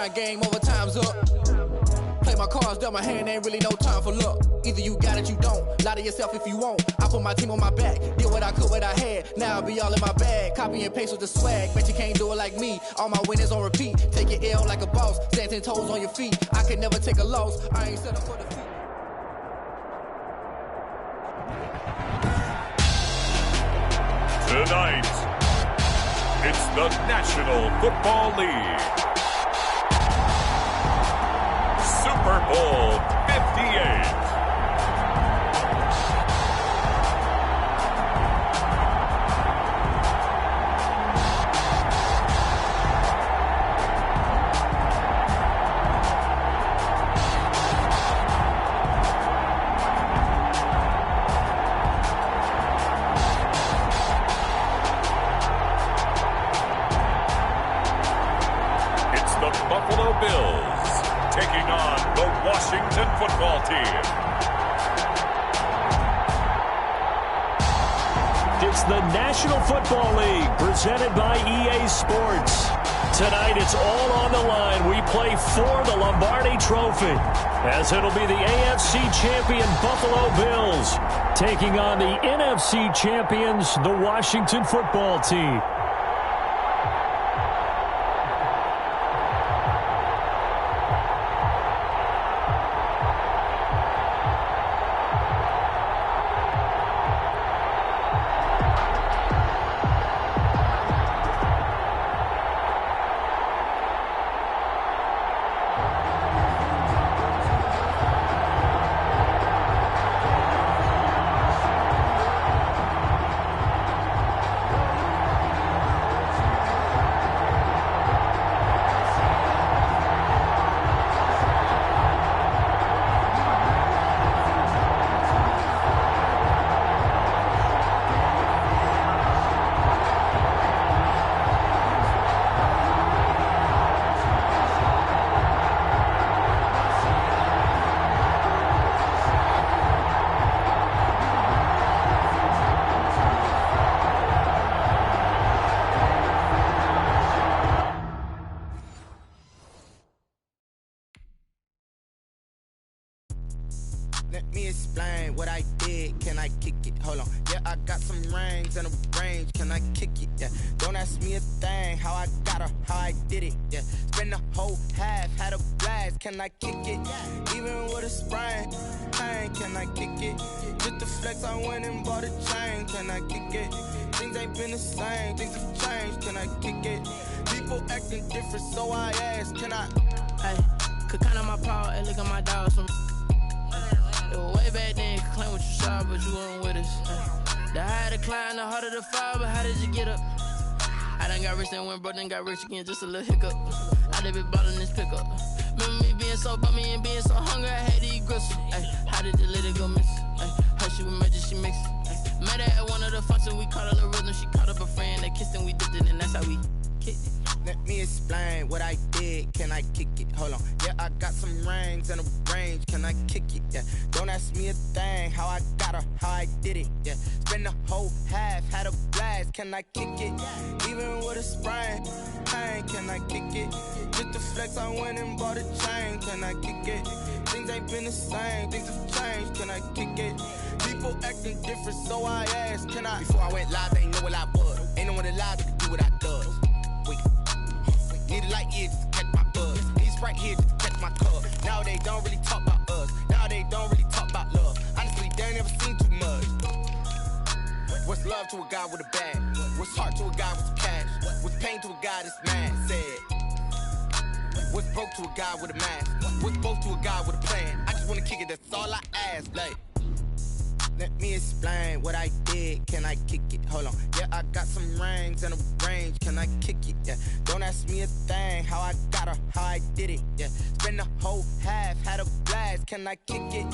grind game, overtime's up. Play my cards, dealt my hand, ain't really no time for luck. Either you got it, you don't. Lie to yourself if you won't. I put my team on my back, did what I could, what I had. Now I'll be all in my bag, copy and paste with the swag. Bet you can't do it like me. All my winners on repeat. Take your L like a boss, stand 10 toes on your feet. I could never take a loss. I ain't set up for defeat. Tonight, it's the National Football League. Super Bowl 58. Buffalo Bills taking on the Washington football team. It's the National Football League presented by EA Sports. Tonight it's all on the line. We play for the Lombardi Trophy, as it'll be the AFC champion Buffalo Bills taking on the NFC champions, the Washington football team. Let me explain what I did. Can I kick it? Hold on. Yeah, I got some rings and a range. Can I kick it? Yeah. Don't ask me a thing. How I got her, how I did it. Yeah. Spend the whole half, had a blast. Can I kick it? Even with a sprain. Pain, can I kick it? Just the flex, I went and bought a chain. Can I kick it? Things ain't been the same. Things have changed. Can I kick it? People acting different, so I ask. Can I? Hey, could count on my power and look at my dogs from. It was way back then, you could claim what you saw, but you weren't with us. The higher the climb, the harder the fall, but how did you get up? I done got rich, then went broke, then got rich again, just a little hiccup. I done been ballin' this pickup. Remember me being so bummy and being so hungry, I had to eat gristle. Ay, how did the lady go miss? Ay, how she was magic, she mixed. Met her at one of the functions, we caught a little rhythm, she caught up a friend, they kissed and we dipped it, and that's how we kicked it. Let me explain what I did. Can I kick it? Hold on. Yeah, I got some rings and a range. Can I kick it? Yeah. Don't ask me a thing. How I got her, how I did it. Yeah. Spend the whole half, had a blast. Can I kick it? Even with a sprain. Pain, can I kick it? Just the flex, I went and bought a chain. Can I kick it? Things ain't been the same. Things have changed. Can I kick it? People acting different, so I asked. Can I? Before I went live, they ain't know what I was. Ain't no one alive that could do what I does. Need a light year just to catch my buzz. Need Sprite here just to catch my cup. Now they don't really talk about us. Now they don't really talk about love. Honestly, they ain't never seen too much. What's love to a guy with a bag? What's heart to a guy with some cash? What's pain to a guy that's mad? Said. What's broke to a guy with a mask? What's both to a guy with a plan? I just wanna kick it, that's all I ask. Like, let me explain what I did. Can I kick it? Hold on. Yeah, I got some rings and a range. Can I kick it? Yeah. Don't ask me a thing. How I got her, how I did it. Yeah. Spend the whole half, had a blast. Can I kick it?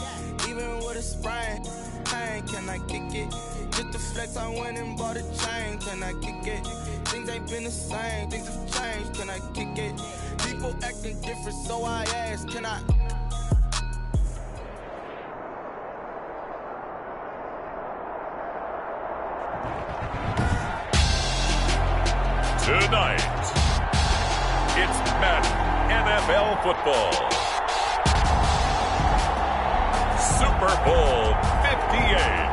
Even with a sprain. Pain, can I kick it? Just the flex, I went and bought a chain. Can I kick it? Things ain't been the same. Things have changed. Can I kick it? People acting different, so I ask. Can I? Tonight, it's Madden NFL football. Super Bowl 58.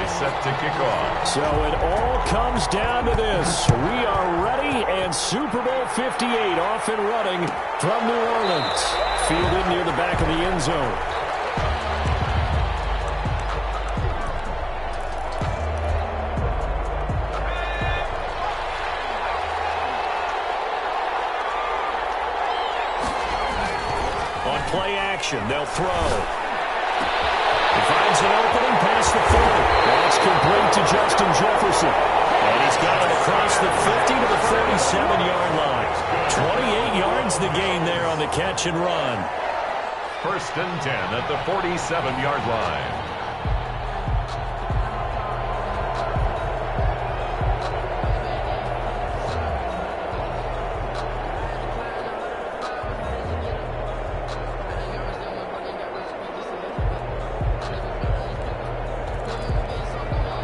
Set to kick off. So it all comes down to this. We are ready, and Super Bowl 58 off and running from New Orleans. Fielded near the back of the end zone. On play action, they'll throw. He finds an opening past the 40. That's complete to Justin Jefferson. And he's got it across the 50 to the 37-yard line. 28 yards the gain there on the catch and run. 1st and 10 at the 47-yard line.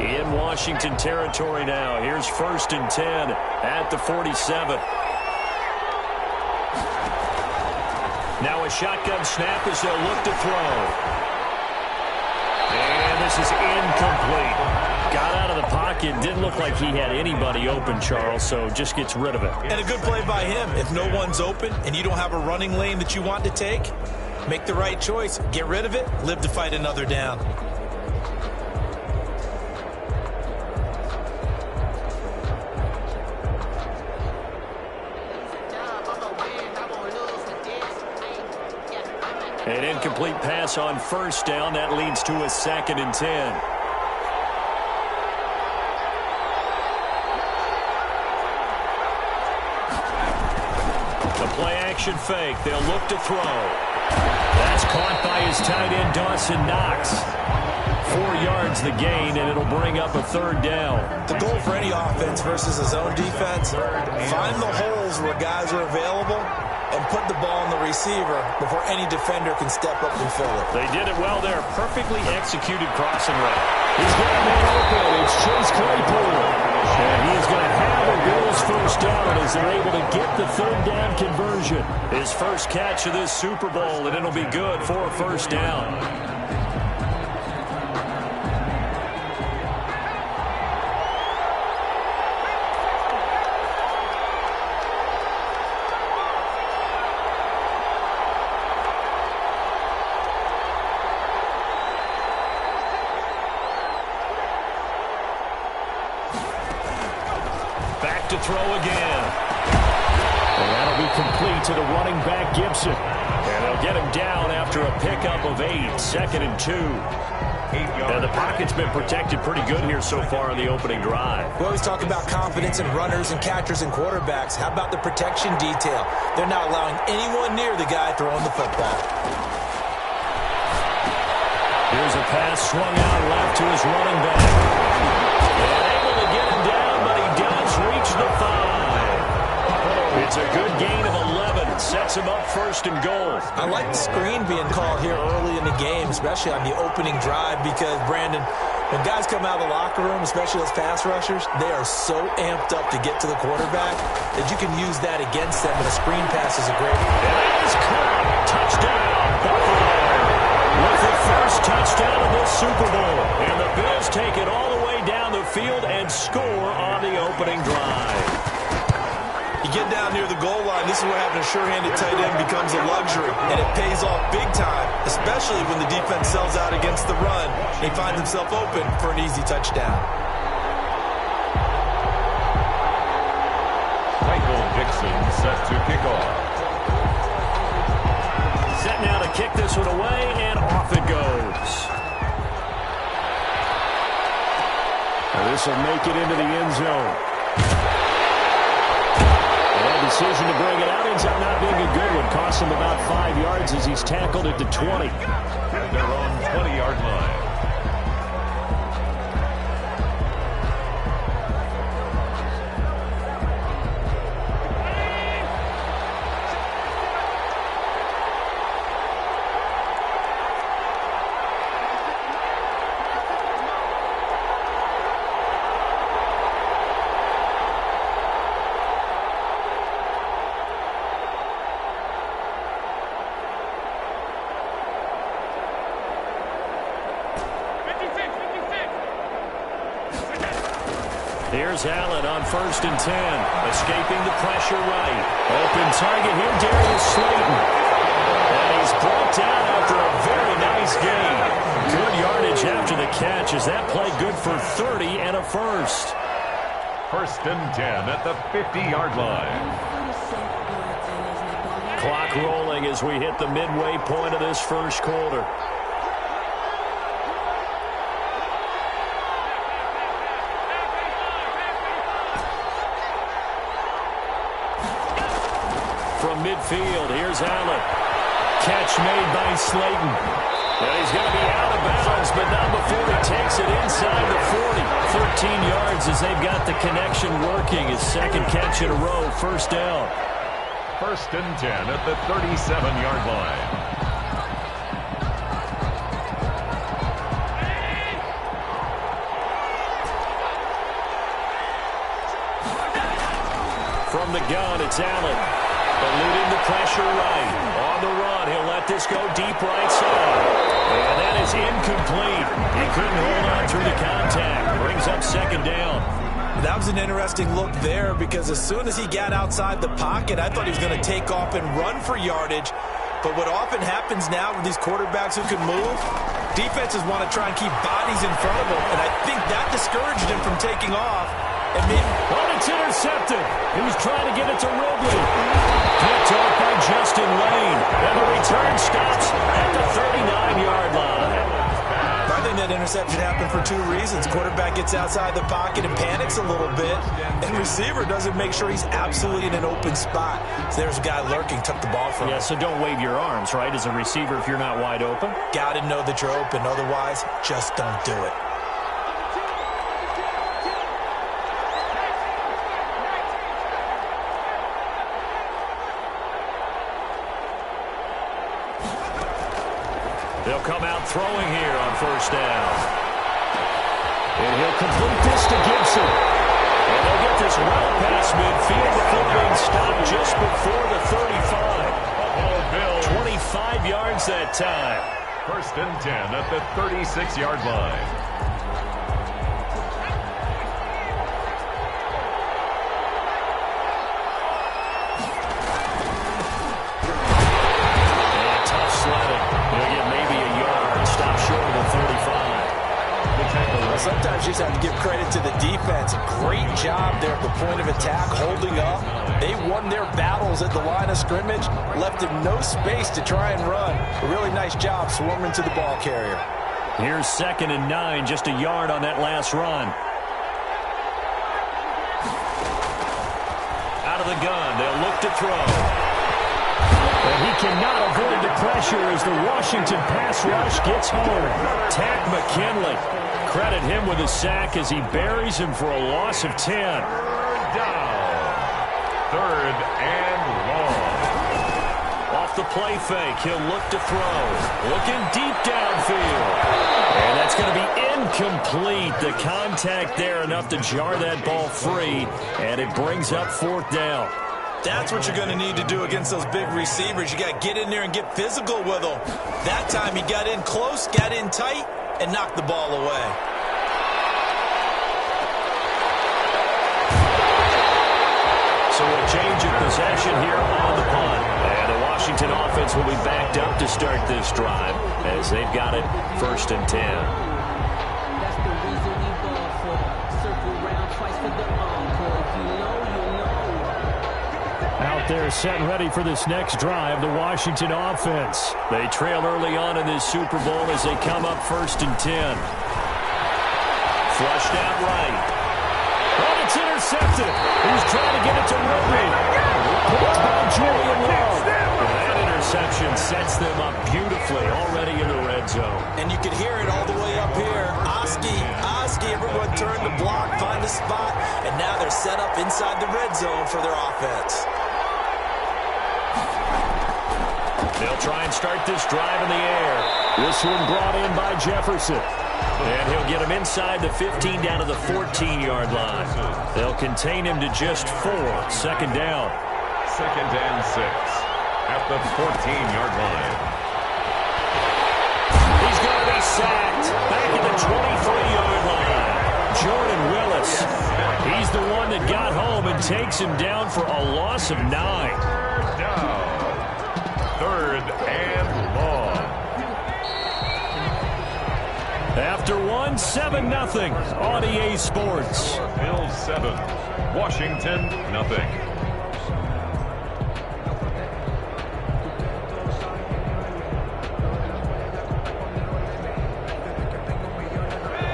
In Washington territory now. Here's 1st and 10 at the 47. Now a shotgun snap as they'll look to throw. And this is incomplete. Got out of the pocket. Didn't look like he had anybody open, Charles, so just gets rid of it. And a good play by him. If no one's open and you don't have a running lane that you want to take, make the right choice. Get rid of it. Live to fight another down. An incomplete pass on 1st down. That leads to a 2nd and 10. The play action fake. They'll look to throw. That's caught by his tight end, Dawson Knox. 4 yards the gain, and it'll bring up a 3rd down. The goal for any offense versus a zone defense, find the holes where guys are available and put the ball on the receiver before any defender can step up and fill it. They did it well there. Perfectly executed crossing route. He's got a man open. It's Chase Claypool. And he is going to have the Bills' 1st down as they're able to get the 3rd down conversion. His first catch of this Super Bowl, and it'll be good for a 1st down. To throw again. And that'll be complete to the running back, Gibson. And they'll get him down after a pickup of 8. 2nd and 2. And the pocket's been protected pretty good here so far in the opening drive. We always talk about confidence in runners and catchers and quarterbacks. How about the protection detail? They're not allowing anyone near the guy throwing the football. Here's a pass swung out left to his running back. And able to get him down, but he does reach the 5. It's a good gain of 11. It sets him up 1st and goal. I like the screen being called here early in the game, especially on the opening drive, because, Brandon, when guys come out of the locker room, especially those pass rushers, they are so amped up to get to the quarterback that you can use that against them, and a screen pass is a great one. And that is caught. Touchdown, Buffalo. With the first touchdown of this Super Bowl. And the Bills take it all the way down the field and score on the opening drive. You get down near the goal line, this is where having a sure-handed tight end becomes a luxury, and it pays off big time, especially when the defense sells out against the run and he finds himself open for an easy touchdown. Michael Dixon set to kick off. Set now to kick this one away, and off it goes. This will make it into the end zone. And decision to bring it out ends up not being a good one. Cost him about 5 yards as he's tackled it to 20. At their own 20-yard line. Here's Allen on 1st and 10. Escaping the pressure right. Open target here, Darius Slayton. And he's brought down after a very nice gain. Good yardage after the catch as that play good for 30 and a first. 1st and 10 at the 50-yard line. Clock rolling as we hit the midway point of this first quarter. From midfield, here's Allen. Catch made by Slayton. And he's going to be out of bounds, but not before he takes it inside the 40. 13 yards as they've got the connection working. His second catch in a row, first down. 1st and 10 at the 37-yard line. From the gun, it's Allen. Eluding the pressure right. On the run, he'll let this go deep right side. And that is incomplete. He couldn't hold on through the contact. Brings up second down. That was an interesting look there because as soon as he got outside the pocket, I thought he was going to take off and run for yardage. But what often happens now with these quarterbacks who can move, defenses want to try and keep bodies in front of them. And I think that discouraged him from taking off. And maybe, it's intercepted. He was trying to get it to Ridley. Picked off by Justin Lane. And the return stops at the 39-yard line. I think that interception happened for 2 reasons. Quarterback gets outside the pocket and panics a little bit. And receiver doesn't make sure he's absolutely in an open spot. So there's a guy lurking, took the ball from him. Yeah, so don't wave your arms, right, as a receiver if you're not wide open. Got to know that you're open. Otherwise, just don't do it. They'll come out throwing here on first down. And he'll complete this to Gibson. And they'll get this well past midfield before being stopped just before the 35. 25 yards that time. 1st and 10 at the 36-yard line. Sometimes you just have to give credit to the defense. Great job there at the point of attack, holding up. They won their battles at the line of scrimmage, left him no space to try and run. A really nice job swarming to the ball carrier. Here's 2nd and 9, just a yard on that last run. Out of the gun, they'll look to throw. And he cannot avoid the pressure as the Washington pass rush gets home. Tack McKinley. Credit him with a sack as he buries him for a loss of 10. 3rd down. 3rd and long. Off the play fake, he'll look to throw. Looking deep downfield. And that's going to be incomplete. The contact there enough to jar that ball free. And it brings up 4th down. That's what you're going to need to do against those big receivers. You got to get in there and get physical with them. That time he got in close, got in tight, and knocked the ball away. So a change of possession here on the punt. And the Washington offense will be backed up to start this drive as they've got it 1st and 10. That's the reason we ball for. Circle round twice for the encore. If you know, you know. Out there set and ready for this next drive, the Washington offense. They trail early on in this Super Bowl as they come up 1st and 10. Flushed out right. Oh, it's intercepted. He's trying to get it to Ridley. Caught by Julian Love. That interception sets them up beautifully already in the red zone. And you can hear it all the way up here. Oski, everyone turned to block, find a spot, and now they're set up inside the red zone for their offense. They'll try and start this drive in the air. This one brought in by Jefferson. And he'll get him inside the 15 down to the 14-yard line. They'll contain him to just 4. Second down. 2nd and 6 at the 14-yard line. He's going to be sacked back at the 23-yard line. Jordan Willis. He's the one that got home and takes him down for a loss of 9. Down. 3rd and long. After 1, 7-0 on EA Sports. Bills 7, Washington nothing.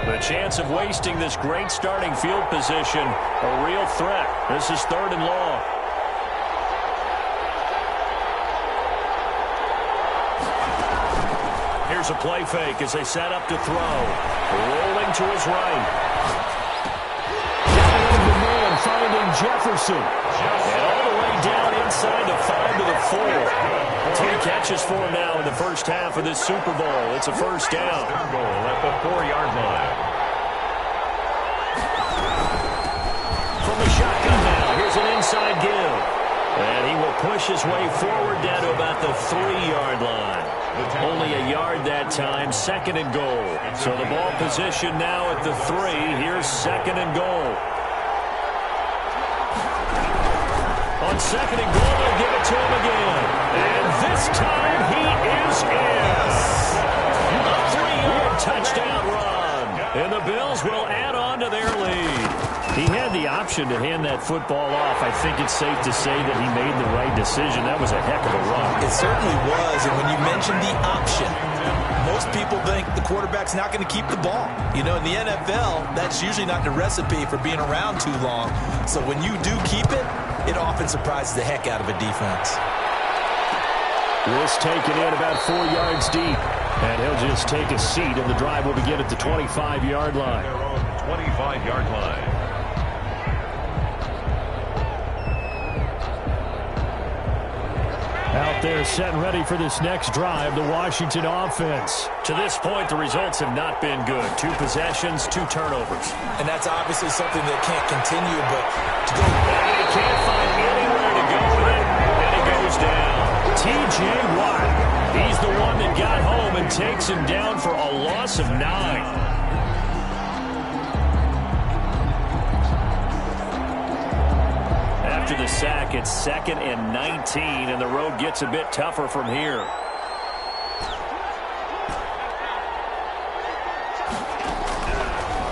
The chance of wasting this great starting field position, a real threat. This is 3rd and long. Here's a play fake as they set up to throw. Rolling to his right. Down over the man, finding Jefferson. And all the way down inside the 5 to the 4. 2 catches for him now in the first half of this Super Bowl. It's a first down. Goal at the 4-yard line. From the shotgun now, here's an inside give. And he will push his way forward down to about the 3-yard line. Only a yard that time, 2nd and goal. So the ball position now at the 3. Here's 2nd and goal. On 2nd and goal, they'll give it to him again. And this time he is in. A 3-yard touchdown run. And the Bills will add on to their lead. He had the option to hand that football off. I think it's safe to say that he made the right decision. That was a heck of a run. It certainly was, and when you mentioned the option, most people think the quarterback's not going to keep the ball. You know, in the NFL, that's usually not the recipe for being around too long. So when you do keep it, it often surprises the heck out of a defense. This taken in about 4 yards deep. And he'll just take a seat, and the drive will begin at the 25-yard line. Their own 25-yard line. Out there set and ready for this next drive, the Washington offense. To this point, the results have not been good. 2 possessions, 2 turnovers. And that's obviously something that can't continue, but to go And he can't find anywhere to go with it, and he goes down. T.J. Watt, he's the one that got home and takes him down for a loss of 9. After the sack, it's 2nd and 19, and the road gets a bit tougher from here.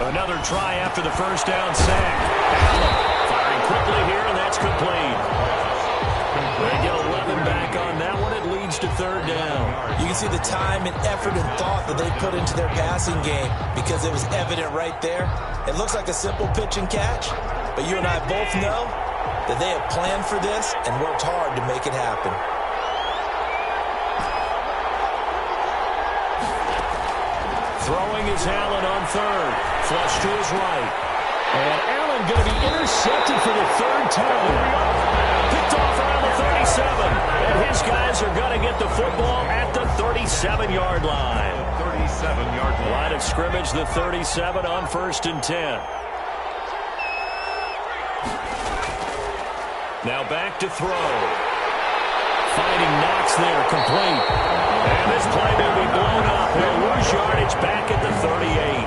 Another try after the first down sack. Firing quickly here, and that's complete. They get 11 back on that one. It leads to 3rd down. You can see the time and effort and thought that they put into their passing game because it was evident right there. It looks like a simple pitch and catch, but you and I both know that they have planned for this and worked hard to make it happen. Throwing is Allen on 3rd. Flush to his right. And Allen going to be intercepted for the 3rd time. Picked off around the 37. And his guys are going to get the football at the 37-yard line. 37-yard line. Line of scrimmage, the 37 on 1st and 10. Now back to throw. Finding Knox there, complete. And this play will be blown up. He'll lose yardage back at the 38.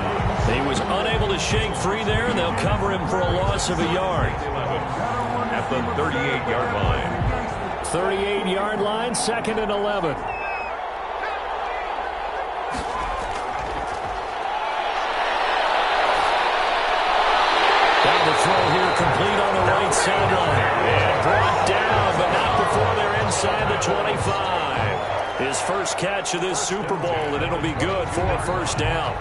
He was unable to shake free there, and they'll cover him for a loss of a yard. At the 38-yard line. 38-yard line, 2nd and 11. Down the throw here, complete on the right sideline. And brought down, but not before they're inside the 25. His first catch of this Super Bowl, and it'll be good for a first down.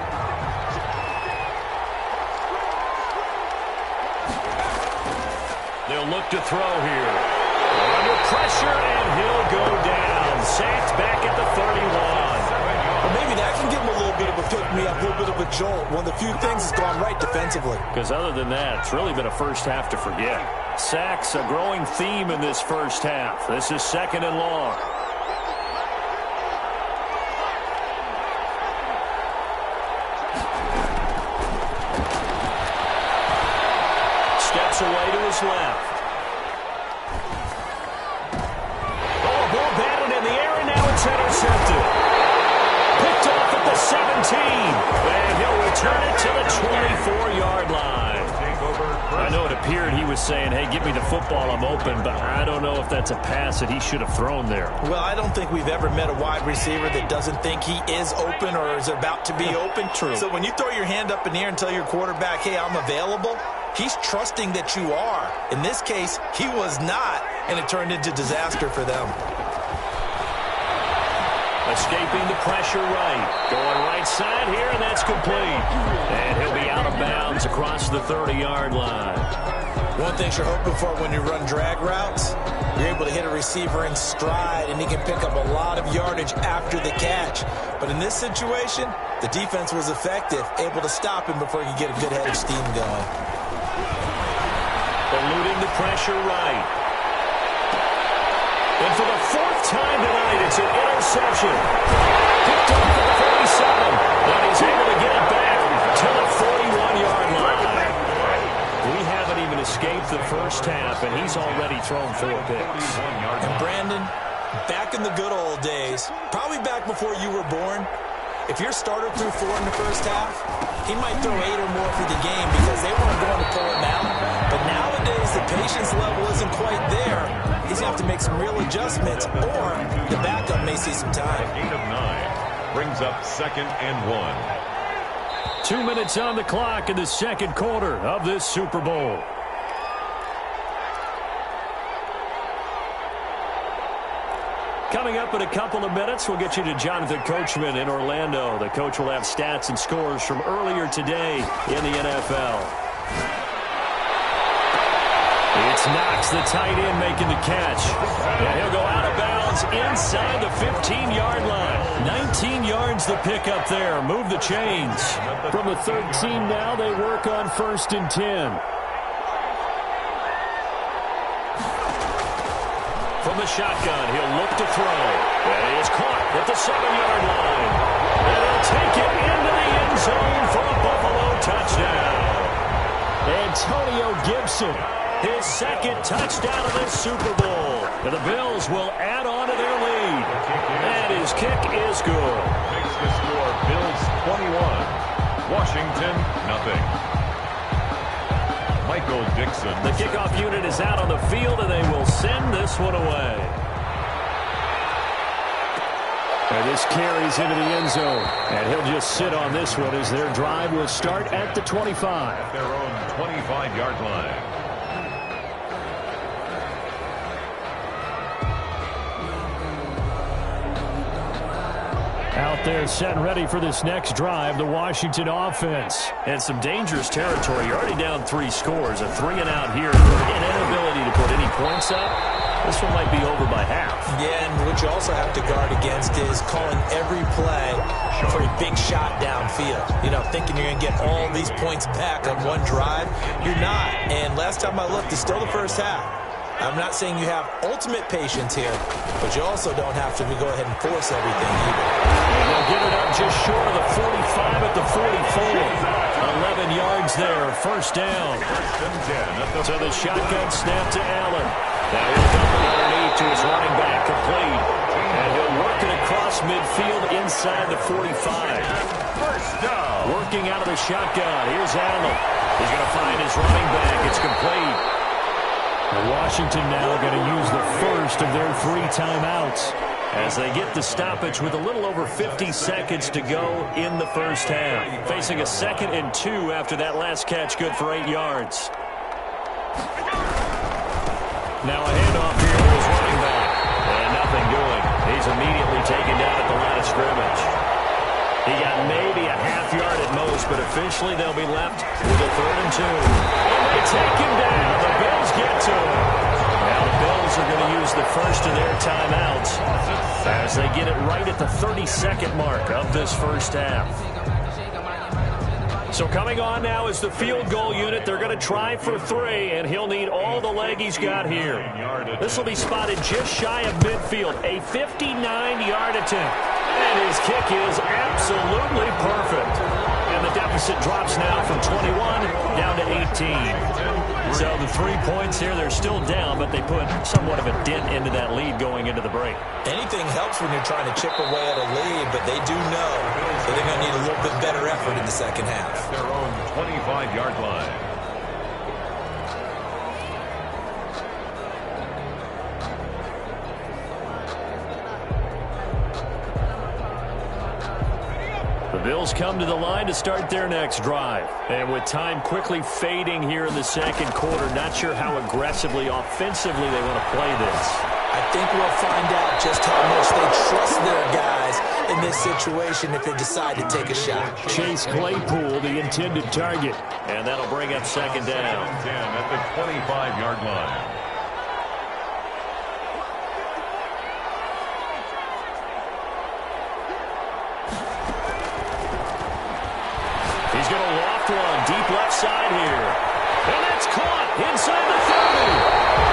He'll look to throw here. Under pressure, and he'll go down. Sacked back at the 31. Well, maybe that can give him a little bit of a pick-me-up, a little bit of a jolt. One of the few things that's gone right defensively. Because other than that, it's really been a first half to forget. Sacks, a growing theme in this first half. This is 2nd and long. Steps away to his left. Oh, ball batted in the air, and now it's intercepted. Picked off at the 17. And he'll return it to the 24-yard line. I know it appeared he was saying, hey, give me the football, I'm open, but I don't know if that's a pass that he should have thrown there. Well, I don't think we've ever met a wide receiver that doesn't think he is open or is about to be open. True. So when you throw your hand up in the air and tell your quarterback, hey, I'm available, he's trusting that you are. In this case, he was not, and it turned into disaster for them. Escaping the pressure right. Going right side here, and that's complete. And he'll be out of bounds across the 30-yard line. One thing you're hoping for when you run drag routes, you're able to hit a receiver in stride, and he can pick up a lot of yardage after the catch. But in this situation, the defense was effective, able to stop him before he could get a good head of steam going. Eluding the pressure right. And for the 4th time tonight, it's an interception. Picked off at the 47. And he's able to get it back to the 41-yard line. We haven't even escaped the first half, and he's already thrown 4 picks. And Brandon, back in the good old days, probably back before you were born, if your starter threw 4 in the first half, he might throw 8 or more for the game because they weren't going to pull him out. But nowadays, the patience level isn't quite there. He's going to have to make some real adjustments, or the backup may see some time. Gain of 9 brings up 2nd and 1. 2 minutes on the clock in the second quarter of this Super Bowl. Coming up in a couple of minutes, we'll get you to Jonathan Coachman in Orlando. The coach will have stats and scores from earlier today in the NFL. It's Knox, the tight end, making the catch. And he'll go out of bounds inside the 15-yard line. 19 yards the pickup there. Move the chains. From the 13 now, they work on 1st and 10. From the shotgun, he'll look to throw. And he is caught at the 7-yard line. And he'll take it into the end zone for a Buffalo touchdown. Antonio Gibson, his 2nd touchdown of this Super Bowl. And the Bills will add on to their lead. And his kick is good. Makes the score Bills 21, Washington nothing. Michael Dixon. The kickoff unit is out on the field, and they will send this one away. And this carries into the end zone. And he'll just sit on this one as their drive will start at the 25. At their own 25-yard line. Out there set and ready for this next drive, the Washington offense. And some dangerous territory. You're already down 3 scores. A 3-and-out here. An inability to put any points up. This one might be over by half. Yeah, and what you also have to guard against is calling every play for a big shot downfield. You know, thinking you're going to get all these points back on one drive. You're not. And last time I looked, it's still the first half. I'm not saying you have ultimate patience here, but you also don't have to go ahead and force everything either. They'll get it up just short of the 45 at the 44. 11 yards there, 1st down. So the shotgun snap to Allen. Now he'll dump it underneath to his running back, complete. And he'll work it across midfield inside the 45. First down. Working out of the shotgun. Here's Allen. He's going to find his running back. It's complete. Washington now going to use the first of their 3 timeouts as they get the stoppage with a little over 50 seconds to go in the first half. Facing a 2nd and 2 after that last catch, good for 8 yards. Now a handoff here to his running back. And nothing doing. He's immediately taken down at the line of scrimmage. He got maybe a half yard at most, but officially they'll be left with a 3rd and 2. And they take him down. The Bills get to him. Now the Bills are going to use the first of their timeouts as they get it right at the 32nd mark of this first half. So coming on now is the field goal unit. They're going to try for 3, and he'll need all the leg he's got here. This will be spotted just shy of midfield, a 59-yard attempt. And his kick is absolutely perfect. And the deficit drops now from 21 down to 18. So the 3 points here, they're still down, but they put somewhat of a dent into that lead going into the break. Anything helps when you're trying to chip away at a lead, but they do know that they're going to need a little bit better effort in the second half. Their own 25-yard line. The Bills come to the line to start their next drive. And with time quickly fading here in the second quarter, not sure how aggressively, offensively they want to play this. I think we'll find out just how much they trust their guys in this situation if they decide to take a shot. Chase Claypool, the intended target. And that'll bring up second down. 10 at the 25-yard line. He's going to loft one deep left side here. And that's caught inside the 30.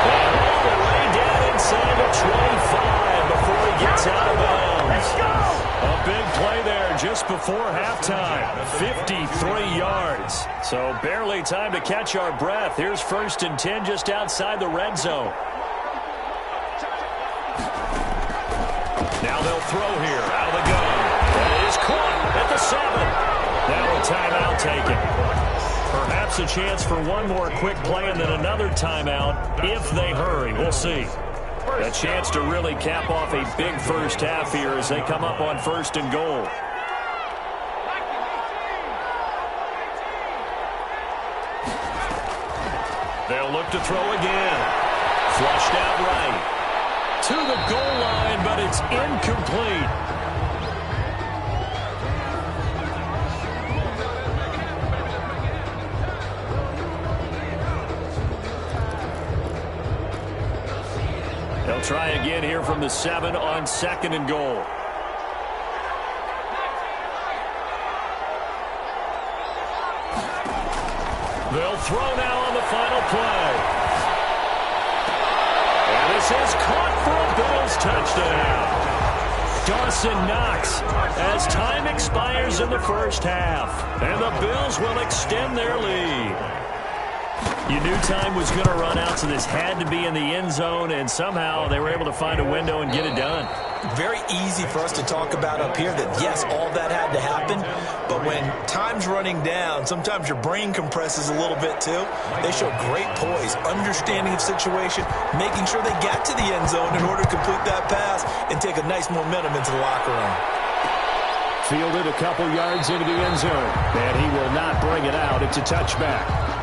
And all the way down inside the 25 before he gets out of bounds. A big play there just before halftime. 53 yards. So barely time to catch our breath. Here's 1st and 10 just outside the red zone. Now they'll throw here out of the gun. And it is caught at the 7. Now a timeout taken. Perhaps a chance for one more quick play and then another timeout if they hurry. We'll see. A chance to really cap off a big first half here as they come up on 1st and goal. They'll look to throw again. Flushed out right. To the goal line, but it's incomplete. They'll try again here from the 7 on 2nd and goal. They'll throw now on the final play. And this is caught for a Bills touchdown. Dawson Knox as time expires in the first half. And the Bills will extend their lead. You knew time was going to run out, so this had to be in the end zone, and somehow they were able to find a window and get it done. Very easy for us to talk about up here that, yes, all that had to happen, but when time's running down, sometimes your brain compresses a little bit too. They show great poise, understanding of situation, making sure they got to the end zone in order to complete that pass and take a nice momentum into the locker room. Fielded a couple yards into the end zone, and he will not bring it out. It's a touchback.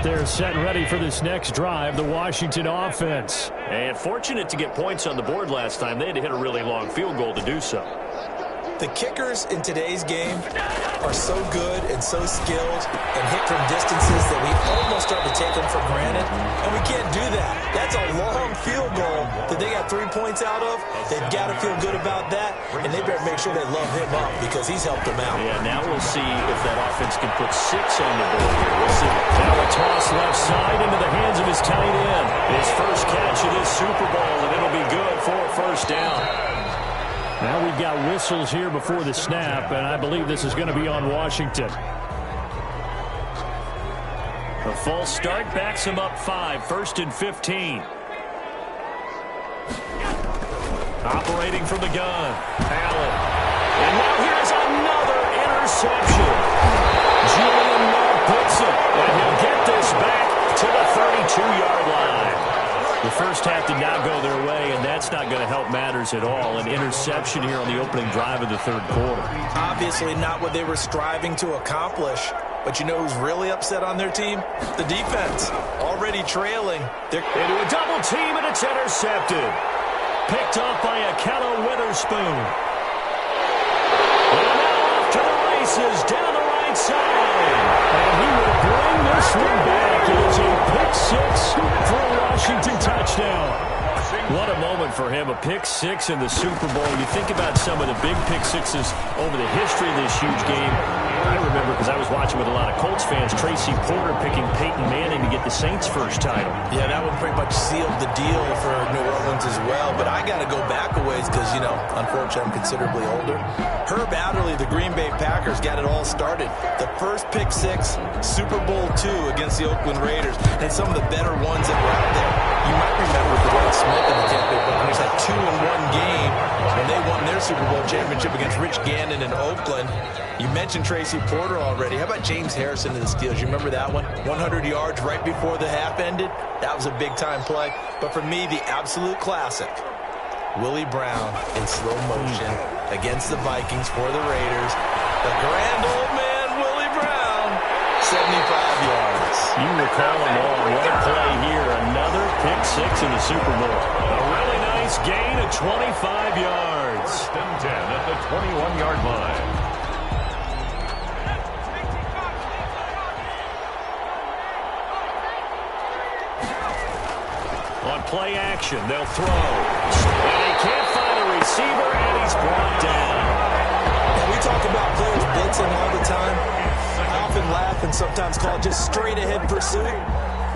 They're set and ready for this next drive, the Washington offense. And fortunate to get points on the board last time. They had to hit a really long field goal to do so. The kickers in today's game are so good and so skilled and hit from distances that we almost start to take them for granted, and we can't do that. That's a long field goal that they got 3 points out of. They've got to feel good about that, and they better make sure they love him up because he's helped them out. Yeah, now we'll see if that offense can put 6 on the board here. We'll see. Now a toss left side into the hands of his tight end. His first catch of this Super Bowl, and it'll be good for a first down. Now we've got whistles here before the snap, and I believe this is going to be on Washington. A false start backs him up 5, 1st and 15. Operating from the gun, Allen. And now here's another interception. Julian Love puts it, and he'll get this back to the 32-yard line. The first half did not go their way, and that's not going to help matters at all. An interception here on the opening drive of the third quarter. Obviously not what they were striving to accomplish. But you know who's really upset on their team? The defense. Already trailing. They're into a double team, and it's intercepted. Picked off by Akello Witherspoon. And now off to the races down the right side. And he will bring this one back. It is a pick six for a Washington touchdown. What a moment for him, a pick six in the Super Bowl. You think about some of the big pick sixes over the history of this huge game. I remember, because I was watching with a lot of Colts fans, Tracy Porter picking Peyton Manning to get the Saints' first title. Yeah, that one pretty much sealed the deal for New Orleans as well. But I got to go back a ways because, you know, unfortunately I'm considerably older. Herb Adderley, the Green Bay Packers, got it all started. The first pick six, Super Bowl II against the Oakland Raiders, and some of the better ones that were out there. You might remember Dwight Smith and the Tampa Bay Buccaneers had 2-in-1 game when they won their Super Bowl championship against Rich Gannon in Oakland. You mentioned Tracy Porter already. How about James Harrison to the Steelers? You remember that one? 100 yards right before the half ended. That was a big-time play. But for me, the absolute classic, Willie Brown in slow motion against the Vikings for the Raiders. The grand old man, Willie Brown, 75 yards. You recall them all. What a play here. Another pick six in the Super Bowl. A really nice gain of 25 yards. First and 10 at the 21-yard line. On play action, they'll throw. And they can't find a receiver, and he's brought down. And we talk about players blitzing all the time. I often laugh and sometimes call it just straight-ahead pursuit.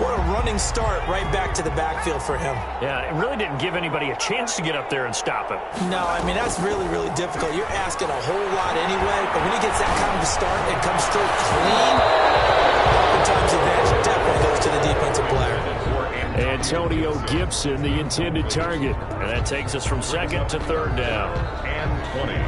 What a running start right back to the backfield for him. Yeah, it really didn't give anybody a chance to get up there and stop him. No, I mean, that's really, really difficult. You're asking a whole lot anyway, but when he gets that kind of a start and comes straight clean, oftentimes the advantage definitely goes to the defensive player. Antonio Gibson, the intended target. And that takes us from second to third down. And 20.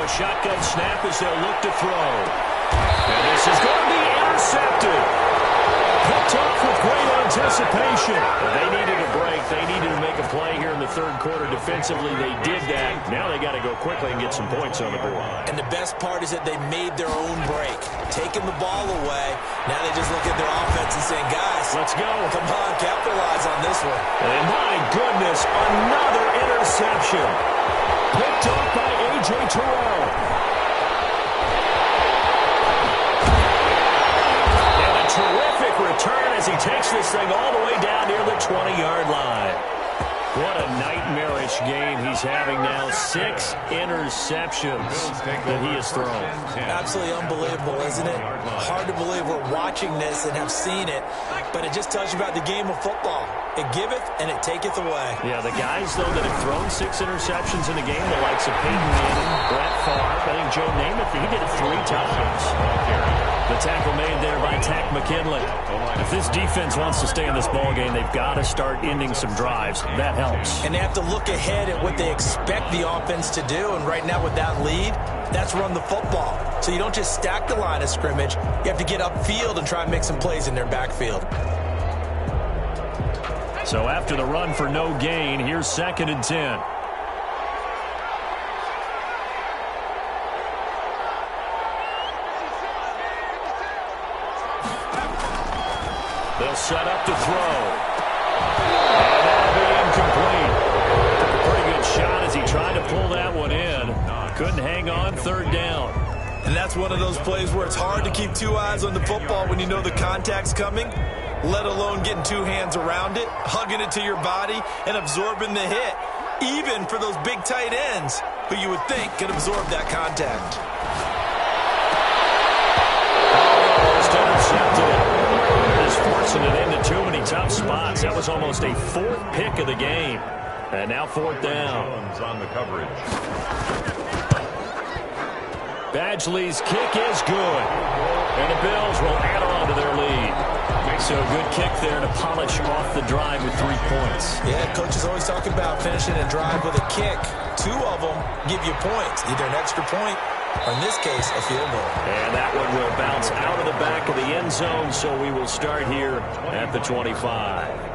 Shotgun snap as they'll look to throw. And this is going to be intercepted. Picked off with great anticipation. But they needed a break. They needed to make a play here in the third quarter. Defensively, they did that. Now they got to go quickly and get some points on the board. And the best part is that they made their own break. Taking the ball away. Now they just look at their offense and saying, guys, let's go. Come on, capitalize on this one. And my goodness, another interception. Picked off by A.J. Terrell. And a terrific return as he takes this thing all the way down near the 20-yard line. What a nightmarish game he's having now. 6 interceptions that he has thrown. Absolutely unbelievable, isn't it? Hard to believe we're watching this and have seen it, but it just tells you about the game of football. It giveth and it taketh away. Yeah, the guys, though, that have thrown 6 interceptions in a game, the likes of Peyton Manning, Brett Favre, I think Joe Namath, he did it 3 times. The tackle made there by Tack McKinley. If this defense wants to stay in this ballgame, they've got to start ending some drives. That helps. And they have to look ahead at what they expect the offense to do. And right now with that lead, that's run the football. So you don't just stack the line of scrimmage. You have to get upfield and try and make some plays in their backfield. So after the run for no gain, here's 2nd and 10. They'll set up to throw. And that'll be incomplete. Took a pretty good shot as he tried to pull that one in. Couldn't hang on, 3rd down. And that's one of those plays where it's hard to keep 2 eyes on the football when you know the contact's coming, let alone getting 2 hands around it, hugging it to your body, and absorbing the hit. Even for those big tight ends who you would think could absorb that contact. Almost intercepted it. Just forcing it into too many tough spots. That was almost a 4th pick of the game. And now 4th down. On the coverage. Badgley's kick is good. And the Bills will add on to their lead. So good kick there to polish off the drive with 3 points. Yeah, coaches always talk about finishing a drive with a kick. 2 of them give you points, either an extra point or in this case, a field goal. And that one will bounce out of the back of the end zone, so we will start here at the 25.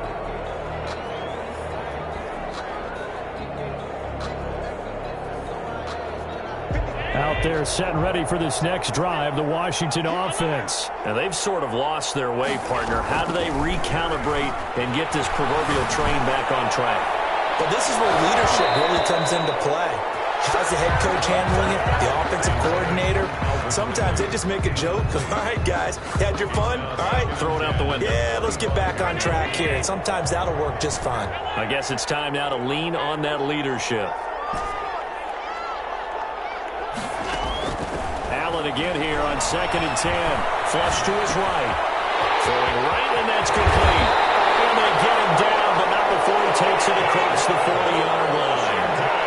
Out there set and ready for this next drive, the Washington offense. And they've sort of lost their way, partner. How do they recalibrate and get this proverbial train back on track? But this is where leadership really comes into play. How's the head coach handling it? The offensive coordinator? Sometimes they just make a joke. All right, guys, had your fun? All right. Throw it out the window. Yeah, let's get back on track here. And sometimes that'll work just fine. I guess it's time now to lean on that leadership. Allen again here on 2nd and 10. Flush to his right. Throwing right, and that's complete. And they get him down, but not before he takes it across the 40-yard line.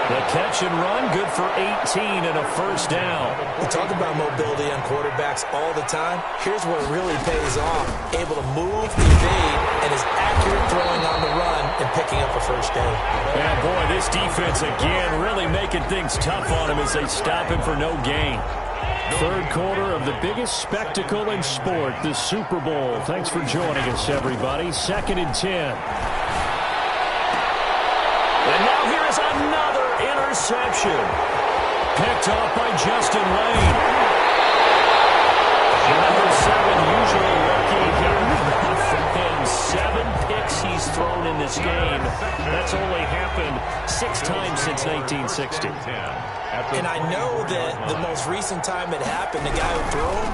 The catch and run, good for 18 and a first down. We talk about mobility on quarterbacks all the time. Here's where it really pays off. Able to move, evade, and is accurate throwing on the run and picking up a first down. And boy, this defense again really making things tough on him as they stop him for no gain. Third quarter of the biggest spectacle in sport, the Super Bowl. Thanks for joining us, everybody. 2nd and 10. And now here is another interception. Picked off by Justin Lane. Number 7 usually lucky here. And 7 picks he's thrown in this game. That's only happened 6 times since 1960. And I know that the most recent time it happened, the guy who threw him,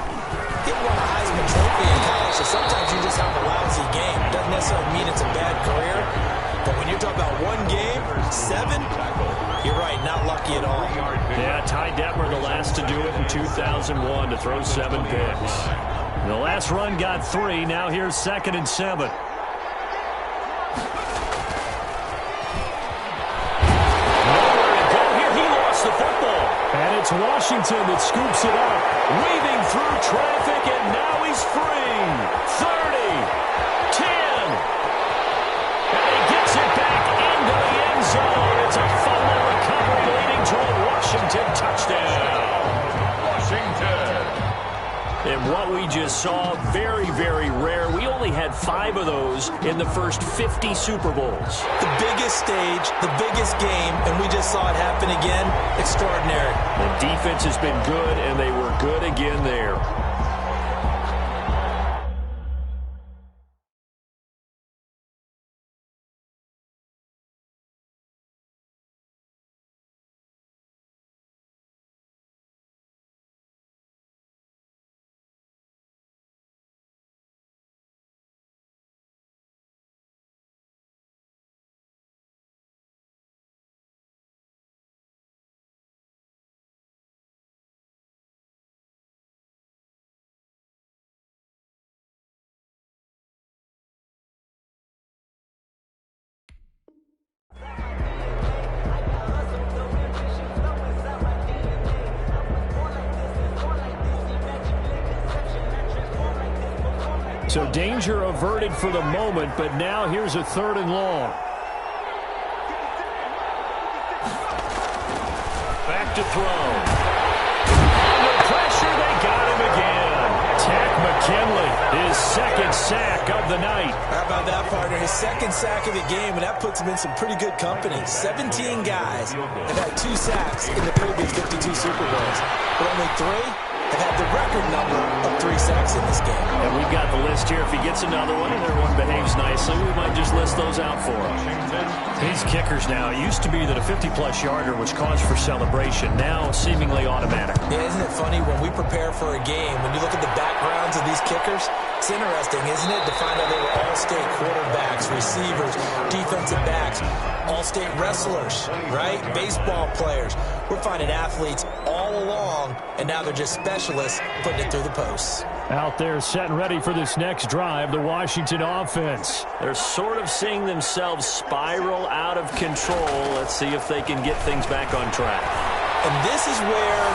he won a Heisman Trophy in college. So sometimes you just have a lousy game. Doesn't necessarily mean it's a bad career. But when you're talking about one game, 7, you're right, not lucky at all. Yeah, Ty Detmer, the last to do it in 2001, to throw 7 picks. The last run got 3. Now here's 2nd and 7. And it's Washington that scoops it up, weaving through traffic, and now he's free. 30, 10, and he gets it back into the end zone. It's a fumble recovery leading to a Washington touchdown. Washington. And what we just saw, very, very rare. We only had 5 of those in the first 50 Super Bowls. The biggest stage, the biggest game, and we just saw it happen again. Extraordinary. The defense has been good, and they were good again there. So danger averted for the moment, but now here's a 3rd and long. Back to throw. Under pressure, they got him again. Tack McKinley, his 2nd sack of the night. How about that, partner? His 2nd sack of the game, and that puts him in some pretty good company. 17 guys have had 2 sacks in the previous 52 Super Bowls, but only 3 have had the record number of 3 sacks in this game. And we've got the list here. If he gets another one and everyone behaves nicely, we might just list those out for him. These kickers now, it used to be that a 50-plus yarder was cause for celebration. Now, seemingly automatic. Yeah, isn't it funny? When we prepare for a game, when you look at the backgrounds of these kickers, it's interesting, isn't it, to find out they were all-state quarterbacks, receivers, defensive backs, all-state wrestlers, right? Baseball players. We're finding athletes all along, and now they're just specialists putting it through the posts. Out there set and ready for this next drive, the Washington offense. They're sort of seeing themselves spiral out of control. Let's see if they can get things back on track. And this is where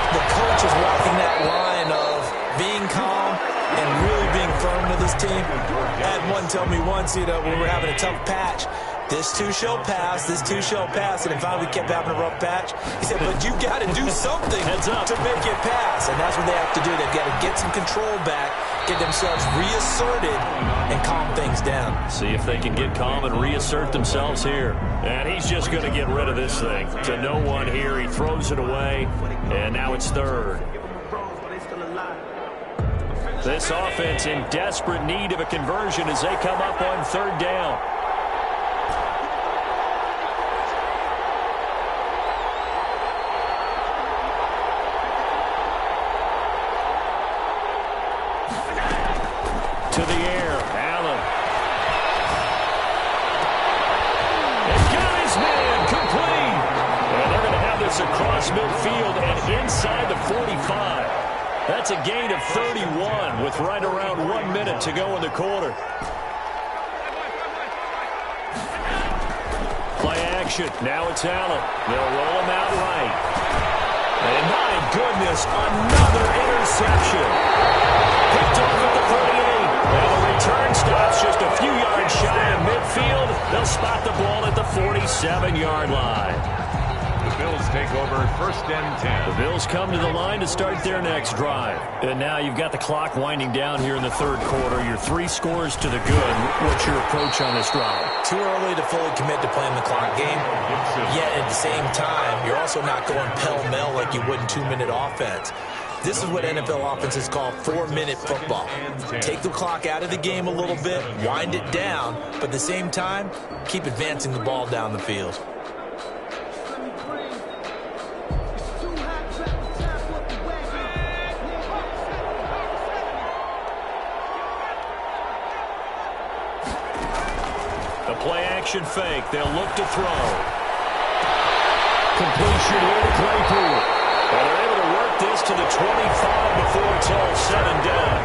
the coach is walking that line of being calm and really being firm with his team. I had one tell me once, when we were having a tough patch, this too shall pass, this too shall pass. And finally we kept having a rough patch. He said, but you got to do something to make it pass. And that's what they have to do. They've got to get some control back, get themselves reasserted, and calm things down. See if they can get calm and reassert themselves here. And he's just going to get rid of this thing. To no one here, he throws it away, and now it's third. This offense in desperate need of a conversion as they come up on third down. To the air, Allen. And got his man complete. And they're going to have this across midfield and inside the 45. That's a gain of 31 with right around 1 minute to go in the quarter. Play action. Now it's Allen. They'll roll him out right. And my goodness, another interception. Picked off at the 38. And the return stops just a few yards shy of midfield. They'll spot the ball at the 47-yard line. The Bills take over first and 10. The Bills come to the line to start their next drive. And now you've got the clock winding down here in the third quarter. Your 3 scores to the good. What's your approach on this drive? Too early to fully commit to playing the clock game. Yet at the same time, you're also not going pell-mell like you would in 2-minute offense. This is what NFL offenses call 4-minute football. Take the clock out of the game a little bit, wind it down, but at the same time, keep advancing the ball down the field. The play-action fake. They'll look to throw. Completion here to Claypool. And they're able to work this to the 25 before it's all said and done.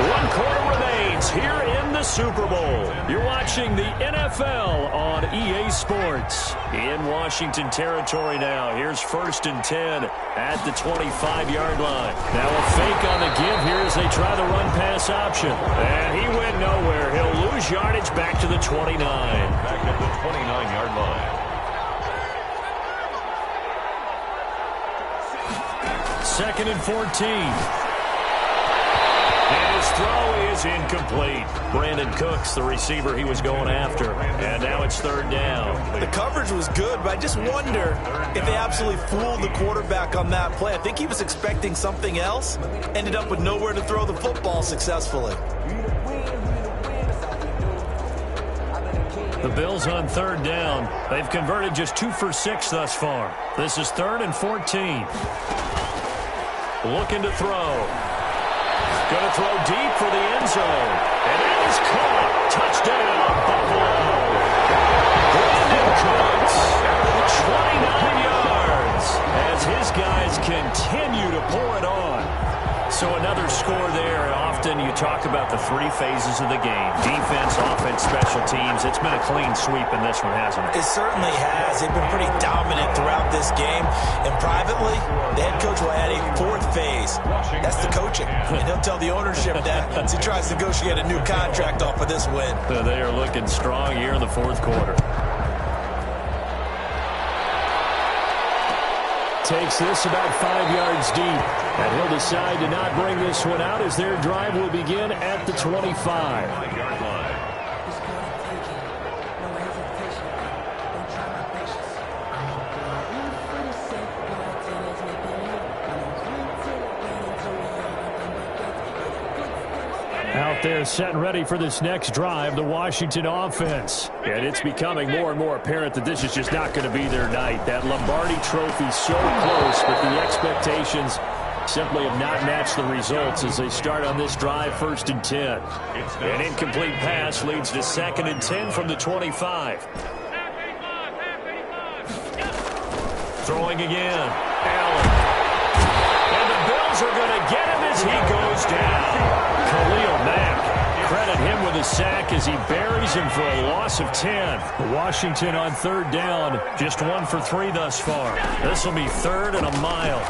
1 quarter remains here in the Super Bowl. You're watching the NFL on EA Sports. In Washington territory now. Here's first and 10 at the 25-yard line. Now a fake on the give here as they try the run-pass option. And he went nowhere. He'll lose yardage back to the 29. Back at the 29-yard line. Second and 14. And his throw is incomplete. Brandon Cooks, the receiver he was going after. And now it's third down. The coverage was good, but I just wonder if they absolutely fooled the quarterback on that play. I think he was expecting something else. Ended up with nowhere to throw the football successfully. The Bills on third down. They've converted just 2 for 6 thus far. This is third and 14. Looking to throw. Going to throw deep for the end zone. And that is caught. Touchdown, Buffalo. Brandon Cooks, 29 yards, as his guys continue to pour it on. So another score there. Often you talk about the 3 phases of the game. Defense, offense, special teams. It's been a clean sweep in this one, hasn't it? It certainly has. They've been pretty dominant throughout this game. And privately, the head coach will add a 4th phase. That's the coaching. And he'll tell the ownership that as he tries to negotiate a new contract off of this win. They are looking strong here in the 4th quarter. Takes this about 5 yards deep. And he'll decide to not bring this one out as their drive will begin at the 25. Out there set and ready for this next drive, the Washington offense. And it's becoming more and more apparent that this is just not going to be their night. That Lombardi trophy so close, but the expectations simply have not matched the results as they start on this drive, first and 10. An incomplete pass leads to second and 10 from the 25. Throwing again. Allen. And the Bills are going to get him as he goes down. Khalil Mack, credit him with a sack as he buries him for a loss of 10. Washington on third down, just 1 for 3 thus far. This will be third and a mile.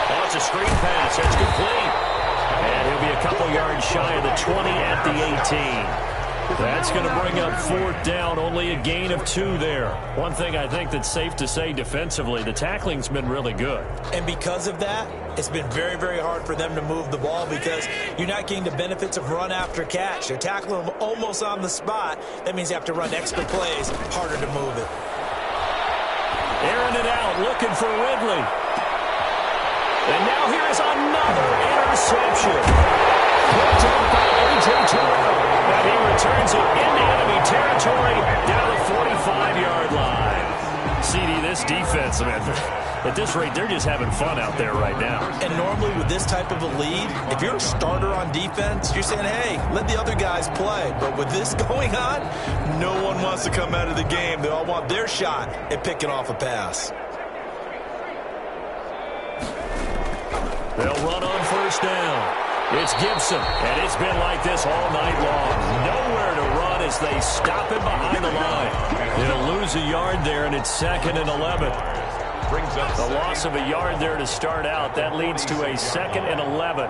Oh, it's a screen pass. That's complete. And he'll be a couple yards shy of the 20 at the 18. That's going to bring up 4th down, only a gain of 2 there. One thing I think that's safe to say defensively, the tackling's been really good. And because of that, it's been very, very hard for them to move the ball because you're not getting the benefits of run after catch. They're tackling them almost on the spot. That means you have to run extra plays, harder to move it. Airing it out, looking for Ridley. And now here is another interception. Picked up by A.J. Terrell. And he returns it into enemy territory down the 45-yard line. CD, this defense, man, at this rate, they're just having fun out there right now. And normally with this type of a lead, if you're a starter on defense, you're saying, hey, let the other guys play. But with this going on, no one wants to come out of the game. They all want their shot at picking off a pass. They'll run on 1st down. It's Gibson, and it's been like this all night long. Nowhere to run as they stop him behind the line. They'll lose a yard there, and it's 2nd and 11. Brings up The loss of a yard there to start out. That leads to a 2nd and 11.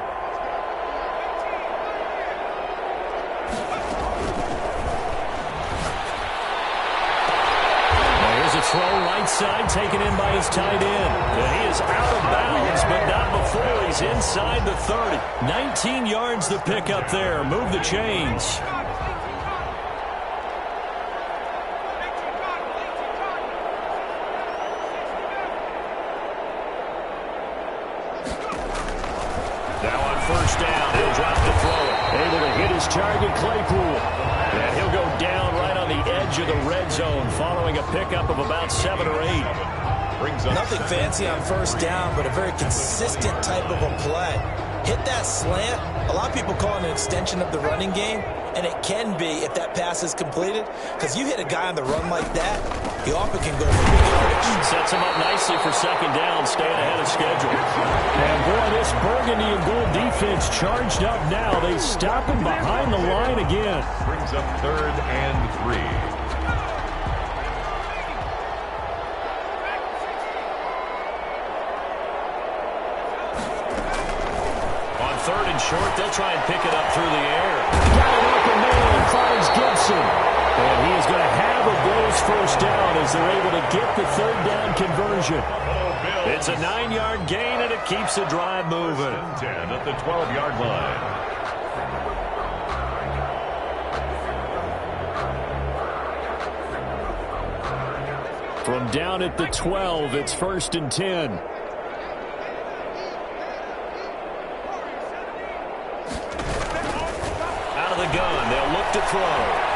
Here's a throw right side taken in by his tight end. And he is out of bounds, but not before he's inside the 30. 19 yards to pick up there. Move the chains. Now on 1st down, he'll drop the throw. Able to hit his target, Claypool. And he'll go down right on the edge of the red zone following a pickup of about 7 or 8. Nothing fancy on 1st down, but a very consistent type of a play. Hit that slant. A lot of people call it an extension of the running game, and it can be if that pass is completed, because you hit a guy on the run like that, he often can go for big yardage. Sets him up nicely for 2nd down, staying ahead of schedule. And boy, this burgundy and gold defense charged up now. They stop him behind the line again. Brings up 3rd and 3. On 3rd and short, they'll try and pick it up through the air. Got an open man, finds Gibson. And he is going to have a Bills 1st down as they're able to get the 3rd down conversion. It's a 9-yard gain, and it keeps the drive moving. 10 at the 12-yard line. From down at the 12, it's 1st and 10. Out of the gun, they'll look to throw.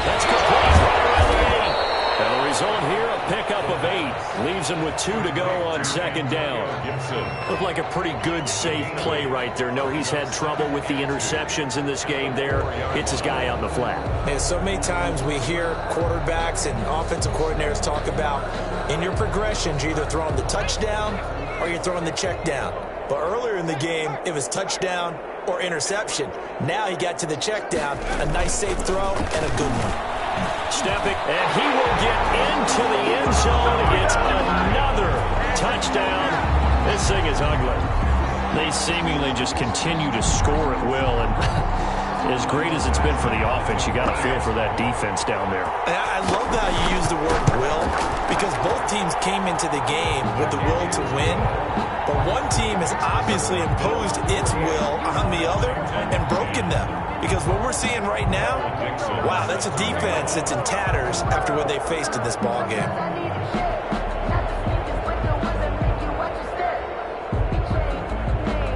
That's complete right around the 8. And the result here, a pickup of 8. Leaves him with 2 to go on 2nd down. Looked like a pretty good, safe play right there. No, he's had trouble with the interceptions in this game there. Hits his guy out in the flat. And so many times we hear quarterbacks and offensive coordinators talk about in your progressions, you're either throwing the touchdown or you're throwing the check down. But earlier in the game, it was touchdown or interception. Now he got to the check down, a nice safe throw and a good one. Stepping, and he will get into the end zone. It's another touchdown. This thing is ugly. They seemingly just continue to score at will, and as great as it's been for the offense, you got to feel for that defense down there. I love how you use the word will, because both teams came into the game with the will to win, but one team has obviously imposed its will on the other and broken them. Because what we're seeing right now, wow, that's a defense that's in tatters after what they faced in this ball game.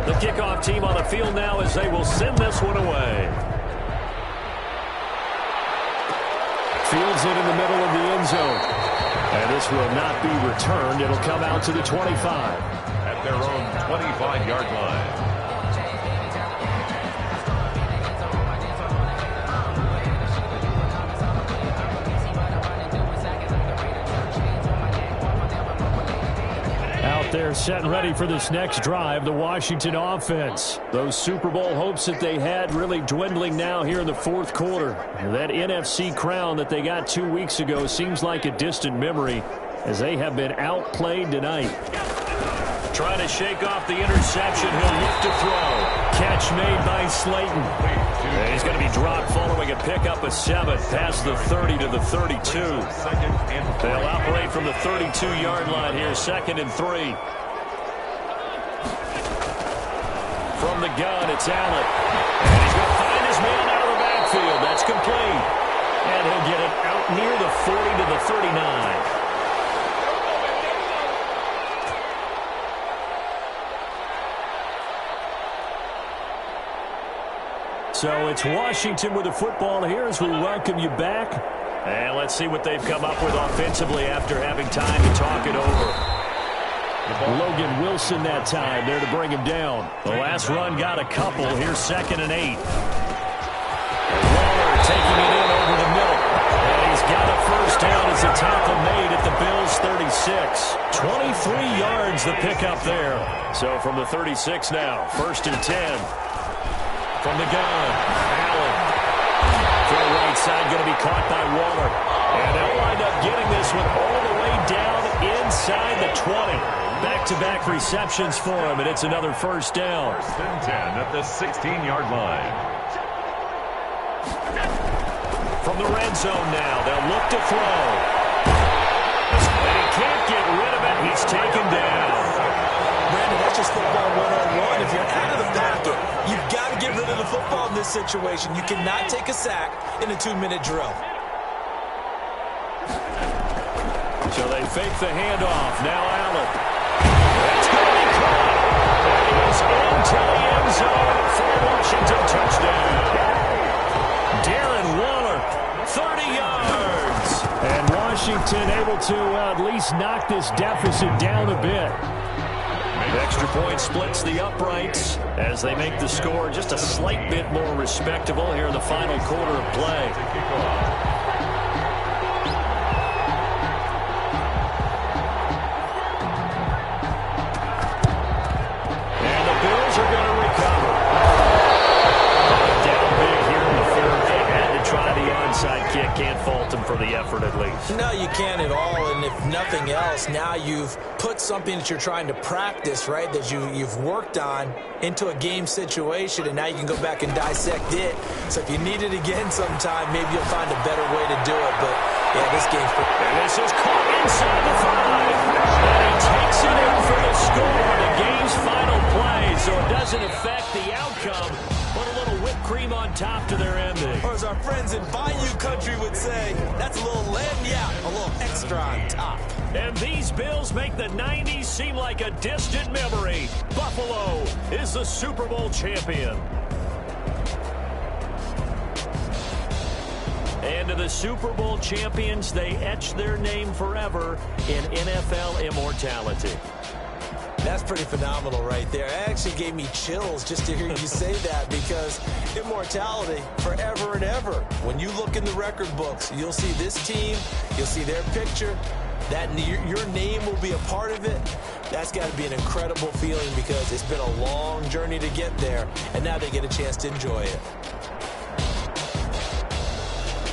The kickoff team on the field now as they will send this one away. Fields it in the middle of the end zone. And this will not be returned. It'll come out to the 25. At their own 25-yard line. They're set and ready for this next drive, the Washington offense. Those Super Bowl hopes that they had really dwindling now here in the 4th quarter. That NFC crown that they got 2 weeks ago seems like a distant memory. as they have been outplayed tonight. Trying to shake off the interception. He'll look to throw. Catch made by Slayton. And he's going to be dropped following a pickup of 7 past the 30 to the 32. They'll operate from the 32-yard line here, 2nd and 3. From the gun, it's Allen. And he's going to find his man out of the backfield. That's complete. And he'll get it out near the 40 to the 39. So it's Washington with the football here as we welcome you back. And let's see what they've come up with offensively after having time to talk it over. Logan Wilson that time there to bring him down. The last run got a couple. Here's 2nd and 8. Waller taking it in over the middle. And he's got a first down as a tackle made at the Bills' 36. 23 yards the pickup there. So from the 36 now, 1st and 10. From the gun, Allen. To the right side, going to be caught by Waller. And they'll wind up getting this one all the way down inside the 20. Back-to-back receptions for him, and it's another first down. 1st and 10 at the 16-yard line. From the red zone now, they'll look to throw. And he can't get rid of it. He's taken down. Brandon, that's just football 101. If you're out of the pocket, you've got to get rid of the football in this situation. You cannot take a sack in a 2-minute drill. So they fake the handoff. Now Allen. It's going to be caught. And he is into the end zone for Washington touchdown. Darren Waller, 30 yards. And Washington able to at least knock this deficit down a bit. Extra point splits the uprights as they make the score just a slight bit more respectable here in the final quarter of play. And the Bills are going to recover. Down big here in the 3rd. They had to try the onside kick. Can't fault them for the effort at least. No, you can't at all. And if nothing else, now you've put something that you're trying to practice, right, that you've worked on into a game situation, and now you can go back and dissect it. So if you need it again sometime, maybe you'll find a better way to do it. But, yeah, this game's pretty. And this is caught inside the 5. And he takes it in for the score on the game's final play, so it doesn't affect the outcome. Put a little whipped cream on top to their ending. Or as our friends in Bayou Country would say, that's a little lagniappe, a little extra on top. And these Bills make the 90s seem like a distant memory. Buffalo is the Super Bowl champion. And to the Super Bowl champions, they etch their name forever in NFL immortality. That's pretty phenomenal right there. It actually gave me chills just to hear you say that, because immortality forever and ever. When you look in the record books, you'll see this team, you'll see their picture, that your name will be a part of it. That's got to be an incredible feeling, because it's been a long journey to get there, and now they get a chance to enjoy it.